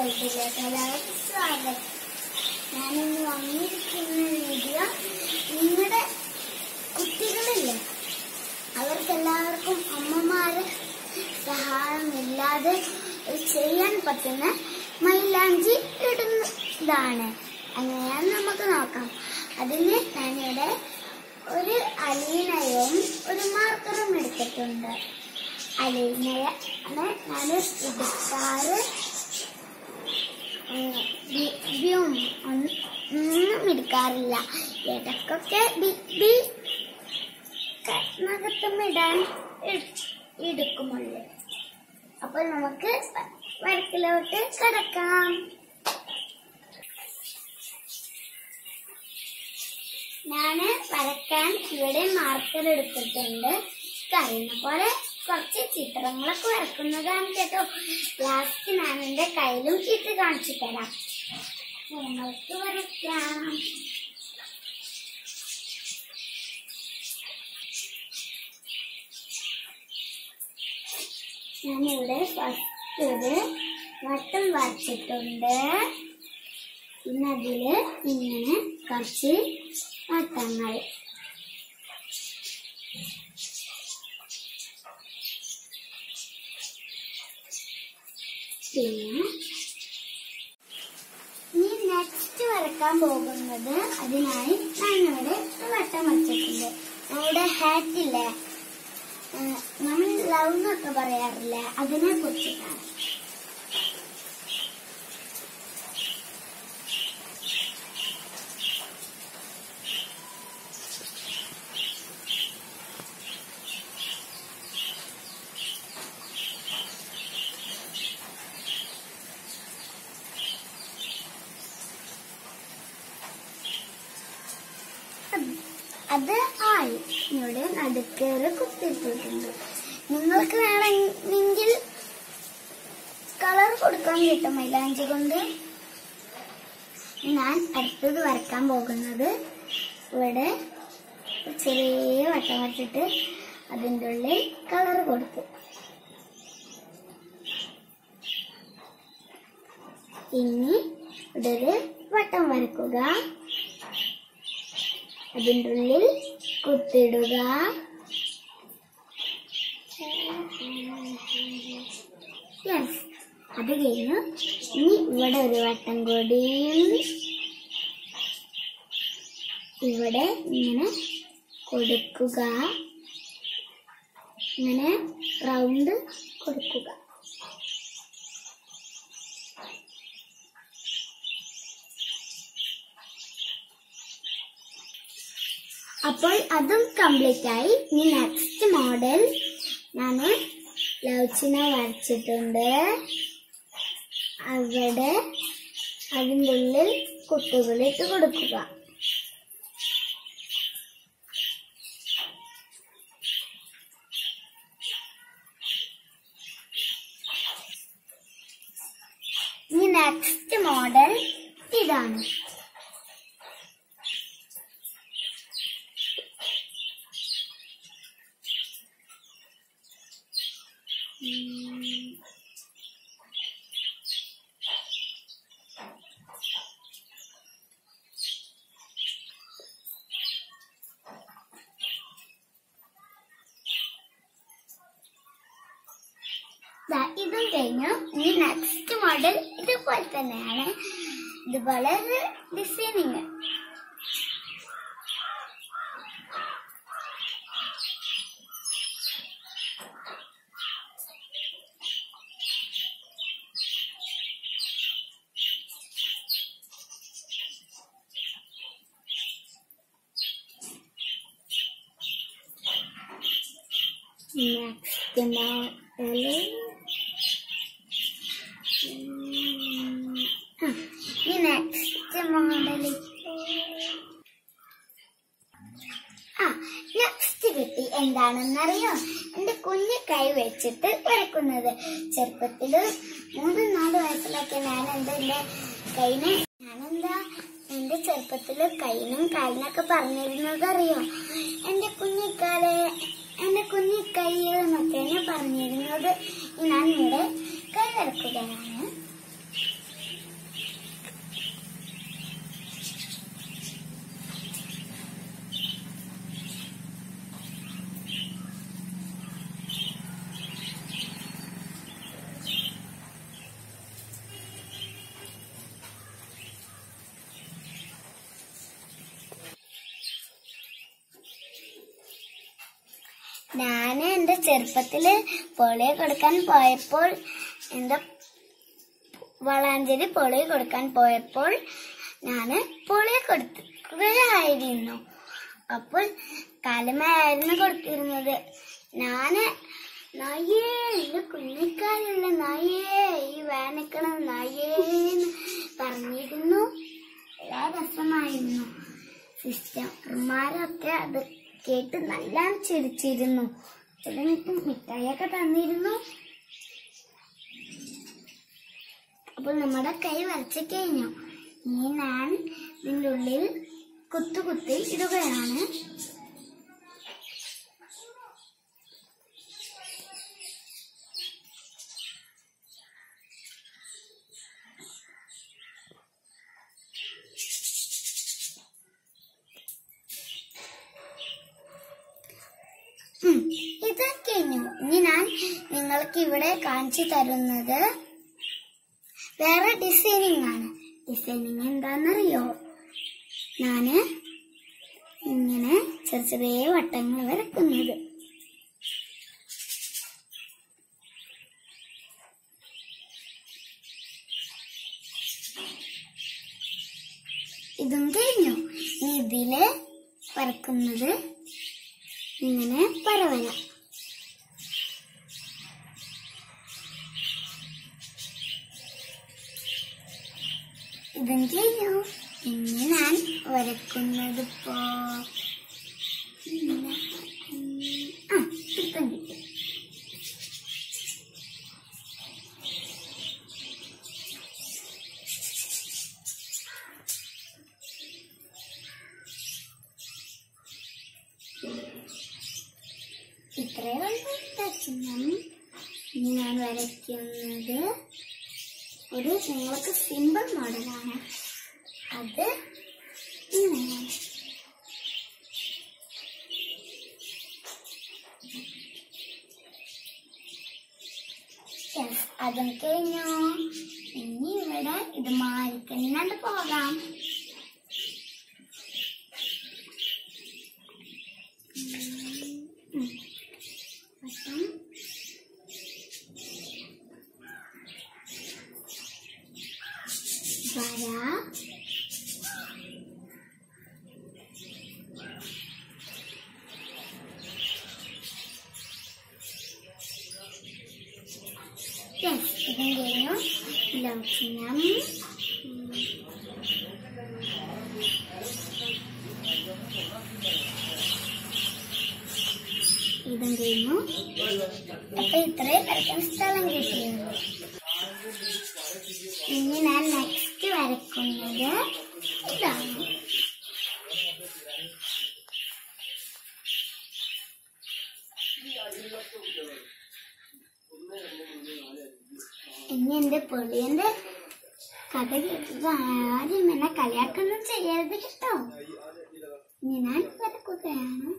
വേൾഡിലേക്ക് എല്ലാവർക്കും സ്വാഗതം. ഞാനിന്ന് വന്നിരിക്കുന്ന വീഡിയോ നിങ്ങളുടെ കുട്ടികളില്ലേ, അവർക്കെല്ലാവർക്കും അമ്മമാര് സഹായമില്ലാതെ ചെയ്യാൻ പറ്റുന്ന മൈലാഞ്ചി ഇടുന്നതാണ്. അങ്ങനെയാണ് നമുക്ക് നോക്കാം. അതിന് ഞാനിവിടെ ഒരു അലീനയും ഒരു മാർക്കറും എടുത്തിട്ടുണ്ട്. അലീനയാണ് ഞാൻ എടുക്കാറ്. ഒന്നും എടുക്കാറില്ല. ഇടക്കൊക്കെ നഖത്തുമിടാൻ എടുക്കുമല്ലോ. അപ്പോൾ നമുക്ക് വർക്കിലോട്ട് കിടക്കാം. ഞാന് വരക്കാൻ ഇവിടെ മാർക്കർ എടുത്തിട്ടുണ്ട്. കഴിയുന്ന പോലെ കുറച്ച് ചിത്രങ്ങളൊക്കെ വരക്കുന്നതാണ് കേട്ടോ. ലാസ്റ്റ് ഞാൻ എന്റെ കയ്യിലും ഇട്ട് കാണിച്ചു തരാം. നിങ്ങൾക്ക് വരയ്ക്കാം. ഞാനിവിടെ ഫസ്റ്റ് ഒരു വട്ടം വരച്ചിട്ടുണ്ട്. പിന്നെ അതില് ഇങ്ങനെ കുറച്ച് വട്ടങ്ങൾ. പിന്നെ ഇനി നെക്സ്റ്റ് വരക്കാൻ പോകുന്നത്, അതിനായി ഞാനിവിടെ വട്ടം വച്ചിട്ടുണ്ട്. നമ്മുടെ ഹാറ്റില്ലേ, നമ്മൾ ലവ് എന്നൊക്കെ പറയാറില്ലേ, അതിനെ കുറിച്ചിട്ടാണ്. അത് ആയി. ഇവിടെ നടുക്കേറ് കുത്തിയിട്ടുണ്ട്. നിങ്ങൾക്ക് വേണമെങ്കിൽ കളർ കൊടുക്കാൻ കിട്ടും മൈലാഞ്ചി കൊണ്ട്. ഞാൻ അടുത്തത് വരക്കാൻ പോകുന്നത്, ഇവിടെ ചെറിയ വട്ടം വരച്ചിട്ട് അതിൻ്റെ ഉള്ളിൽ കളർ കൊടുത്തു. ഇനി ഇവിടെ ഒരു വട്ടം വരക്കുക, അതിൻ്റെ ഉള്ളിൽ കുത്തിടുക. യെസ്, അത് കഴിഞ്ഞു. ഇനി ഇവിടെ ഒരു വട്ടം കൂടിയും ഇവിടെ ഇങ്ങനെ കൊടുക്കുക. ഇങ്ങനെ റൗണ്ട് കൊടുക്കുക. അപ്പോൾ അതും കംപ്ലീറ്റ് ആയി. ഇനി നെക്സ്റ്റ് മോഡൽ ഞാൻ ലൗച്ചിന വരച്ചിട്ടുണ്ട്. അവിടെ അതിൻ്റെ ഉള്ളിൽ കുത്തുകളിട്ട് കൊടുക്കുക. ഇനി നെക്സ്റ്റ് മോഡൽ ഇതാണ്. ഇതും കഴിഞ്ഞു. ഈ നെക്സ്റ്റ് മോഡൽ ഇതുപോലെ തന്നെയാണ്. ഇതുപോലെ ഒരു ഡിസൈനിങ്. നെക്സ്റ്റ് മോഡൽ ഈ നെക്സ്റ്റ് മോഡൽ നെക്സ്റ്റ് കിട്ടി. എന്താണെന്നറിയോ? എന്റെ കുഞ്ഞു കൈ വെച്ചിട്ട് വരക്കുന്നത്. ചെറുപ്പത്തില് 3-4 വയസ്സിലൊക്കെ ഞാനെന്റെ ചെറുപ്പത്തില് കൈനും കാലിനൊക്കെ പറഞ്ഞിരുന്നത് അറിയോ? എന്റെ കുഞ്ഞിക്കൈ എന്നൊക്കെയാണ് പറഞ്ഞിരുന്നത്. ഞാൻ ഇവിടെ കൈ വരക്കുകയാണ്. ഞാന് എന്റെ ചെറുപ്പത്തില് പോളിയോ കൊടുക്കാൻ പോയപ്പോൾ എന്റെ വളാഞ്ചേരി പോളിയോ കൊടുക്കാൻ പോയപ്പോൾ ഞാന് പോളിയോ കൊടുക്കുകയായിരുന്നു. അപ്പോൾ കാലമായിരുന്നു കൊടുത്തിരുന്നത്. ഞാന് നായേ, എന്റെ കുഞ്ഞിക്കാലുള്ള നായേ, ഈ വേനക്കണ നായേന്ന് പറഞ്ഞിരുന്നു. വളരെ രസമായിരുന്നു. സിസ്റ്റർമാരൊക്കെ അത് കേട്ട് നല്ല ചിരിച്ചിരുന്നു. എന്നിട്ട് മിഠായിയൊക്കെ തന്നിരുന്നു. അപ്പോൾ നമ്മുടെ കൈ വരച്ചു കഴിഞ്ഞു. ഇനി ഞാൻ ഇതിൻ്റെ ഉള്ളിൽ കുത്തി ഇടുകയാണ്. ഇത് കഴിഞ്ഞു. ഇനി ഞാൻ നിങ്ങൾക്ക് ഇവിടെ കാണിച്ചു തരുന്നത് വേറെ ഡിസൈനിങ് ആണ്. ഡിസൈനിങ് എന്താണെന്നറിയോ? ഞാന് ഇങ്ങനെ ചെറിയ ചെറിയ വട്ടങ്ങൾ വരക്കുന്നത്. ഇതും കഴിഞ്ഞു. ഇനി ഇതില് വരക്കുന്നത് ഇങ്ങനെ പരവല. ഇതും കഴിഞ്ഞു. ഇനി ഞാൻ വരക്കുന്നത് ഇപ്പം കിട്ടി. ഇത്രയുള്ള ചിഹ്നം. ഇനി ഞാൻ വരയ്ക്കുന്നത് ഒരു നിങ്ങൾക്ക് സിമ്പിൾ മോഡലാണ്. അത് ഇങ്ങനെയാണ്. അതും കഴിഞ്ഞു. ഇനി ഇവിടെ ഇത് മാറിക്കഴിഞ്ഞാണ്ട് പോകാം. ഇതും കഴിഞ്ഞു. ലൗചിനം. ഇതും കഴിഞ്ഞു. അപ്പൊ ഇത്രയും വരയ്ക്കാൻ സ്ഥലം കിട്ടിയുള്ളൂ. ഇനി ഞാൻ നെക്സ്റ്റ് വരയ്ക്കുന്നത് ഇതാണ്. ഇനി എന്റെ പൊളിയന്റെ കഥ കേട്ടത് ആരും എന്നെ കളിയാക്കൊന്നും ചെയ്യരുത് കേട്ടോ. ഇനി ഞാൻ വരക്കുകയാണ്.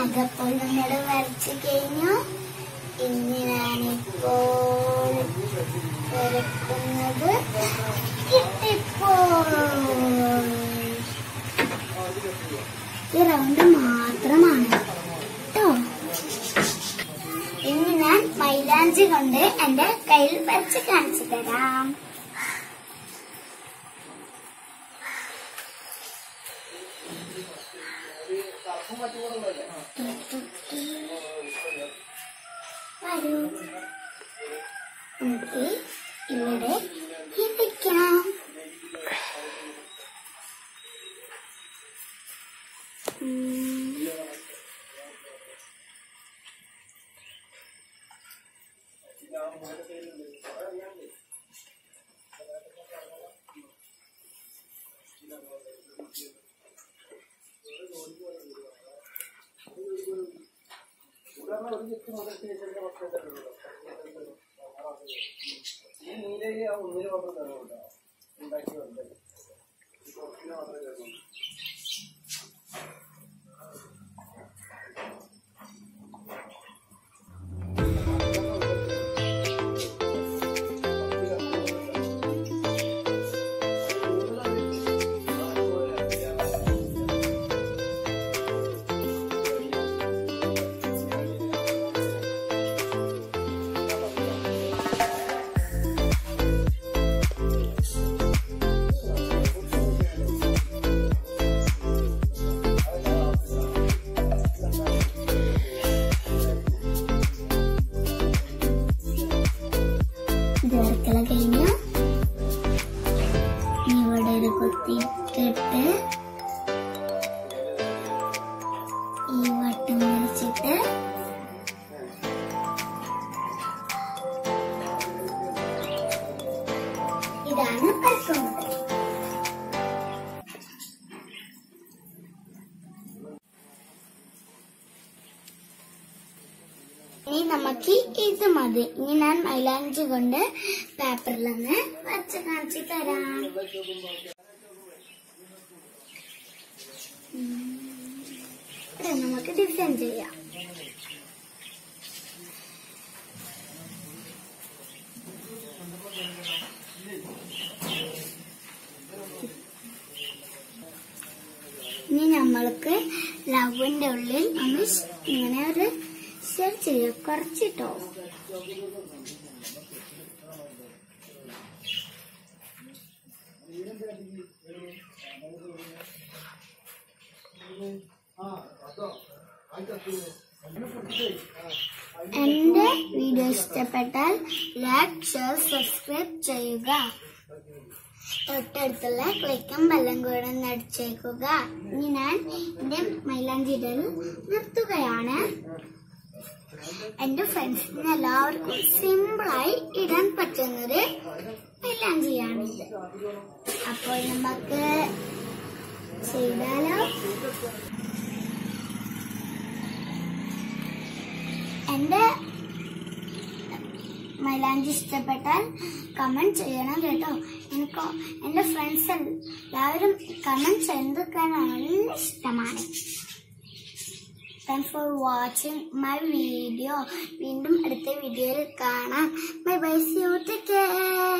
അതപ്പോൾ നമ്മൾ വരച്ചു കഴിഞ്ഞു. ഇനി ഞാനിപ്പോൾ വരക്കുന്നത് കിട്ടിപ്പോൾ ഈ റൗണ്ട് മാത്രമാണ് കേട്ടോ. ഇനി ഞാൻ മൈലാഞ്ചി കൊണ്ട് എന്റെ കയ്യിൽ വരച്ച് കാണിച്ചു തരാം. വരൂ, നമുക്ക് ഇവിടെ ഇരിക്കാം. ഇത് കുത്തിയിട്ടിട്ട് ഈ വട്ടം വരച്ചിട്ട് ഇതാണ് പരക്കുന്നത്. ഇനി നമുക്ക് ഇത് മതി. ഇനി ഞാൻ മൈലാഞ്ചി കൊണ്ട് പേപ്പറിലൊന്ന് വരച്ച് കാണിച്ചു തരാം. ഇവിടെ നമുക്ക് ഡിസൈൻ ചെയ്യാം. ഇനി നമ്മൾക്ക് ലവിന്റെ ഉള്ളിൽ ഒന്ന് ഇങ്ങനെ ഒരു ഷെയർ ചെയ്യാം, കുറച്ചിട്ടോ. എന്റെ വീഡിയോ ഇഷ്ടപ്പെട്ടാൽ ലൈക്ക്, ഷെയർ, സബ്സ്ക്രൈബ് ചെയ്യുക. തൊട്ടടുത്തുള്ള ക്ലിക്കും ബെല്ലും കൂടെ നടിച്ചേക്കുക. ഇനി ഞാൻ എന്റെ മൈലാഞ്ചി ഇടൽ നിർത്തുകയാണ്. എന്റെ ഫ്രണ്ട്സിന് എല്ലാവർക്കും സിമ്പിളായി ഇടാൻ പറ്റുന്നൊരു മൈലാഞ്ചിയാണിത്. അപ്പോൾ നമുക്ക് ചെയ്താലോ? എന്റെ മൈലാഞ്ചി ഇഷ്ടപ്പെട്ടാൽ കമന്റ് ചെയ്യണം കേട്ടോ. എനിക്ക് എന്റെ ഫ്രണ്ട്സ് എല്ലാവരും കമന്റ് ചെയ്തൊക്കെ നല്ല ഇഷ്ടമാണ്. Thanks for watching my video. വീണ്ടും അടുത്ത വീഡിയോയിൽ കാണാം. Bye bye. See you. Take care.